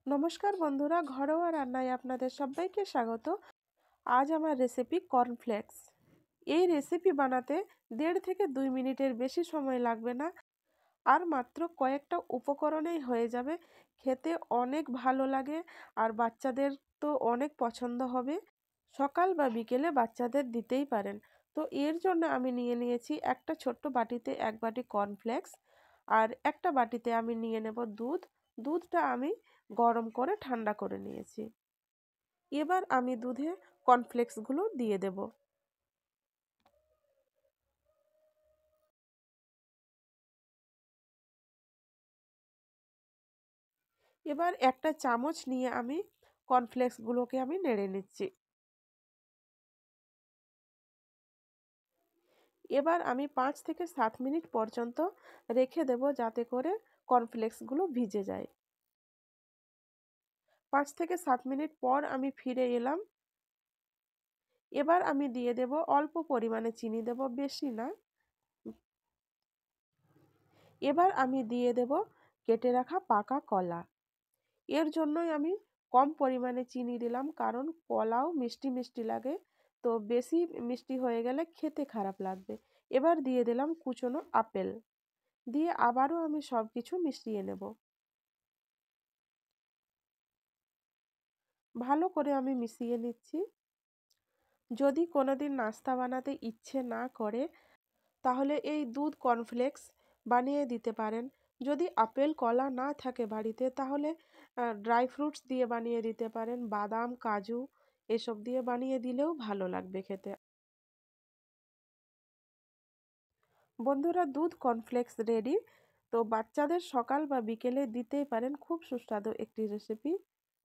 নমস্কার বন্ধুরা, ঘরোয়া রান্নায় আপনাদের সবাইকে স্বাগত। আজ আমার রেসিপি কর্নফ্লেক্স। এই রেসিপি বানাতে 1.5 থেকে 2 মিনিটের বেশি সময় লাগবে না, আর মাত্র কয়েকটা উপকরণেই হয়ে যাবে। খেতে অনেক ভালো লাগে আর বাচ্চাদের তো অনেক পছন্দ হবে। সকাল বা বিকেলে বাচ্চাদের দিতেই পারেন। তো এর জন্য আমি নিয়ে নিয়েছি একটা ছোট্ট বাটিতে 1 বাটি কর্নফ্লেক্স, আর একটা বাটিতে আমি নিয়ে নেব দুধ। দুধটা আমি গরম করে ঠান্ডা করে নিয়েছি। এবার আমি দুধে কর্নফ্লেক্সগুলো দিয়ে দেব। এবার একটা চামচ নিয়ে আমি কর্নফ্লেক্সগুলোকে আমি নেড়ে নিচ্ছি। এবার আমি 5 থেকে 7 মিনিট পর্যন্ত রেখে দেব, যাতে করে কর্নফ্লেক্সগুলো ভিজে যায়। 5 থেকে 7 মিনিট পর আমি ফিরে এলাম। এবার আমি দিয়ে দেব অল্প পরিমাণে চিনি, দেব বেশি না। এবার আমি দিয়ে দেব কেটে রাখা পাকা কলা। এর জন্যই আমি কম পরিমাণে চিনি দিলাম, কারণ কলাও মিষ্টি মিষ্টি লাগে, তো বেশি মিষ্টি হয়ে গেলে খেতে খারাপ লাগবে। এবার দিয়ে দিলাম কুচনো আপেল, দিয়ে আবারও আমি সব কিছু মিশিয়ে নেব। ভালো করে আমি মিশিয়ে নিচ্ছি। যদি কোনোদিন নাস্তা বানাতে ইচ্ছে না করে, তাহলে এই দুধ কর্নফ্লেক্স বানিয়ে দিতে পারেন। যদি আপেল কলা না থাকে বাড়িতে, তাহলে ড্রাই ফ্রুটস দিয়ে বানিয়ে দিতে পারেন, বাদাম কাজু এসব দিয়ে বানিয়ে দিলেও ভালো লাগবে খেতে। বন্ধুরা, দুধ কর্নফ্লেক্স রেডি। তো বাচ্চাদের সকাল বা বিকেলে দিতেই পারেন, খুব সুস্বাদু একটি রেসিপি।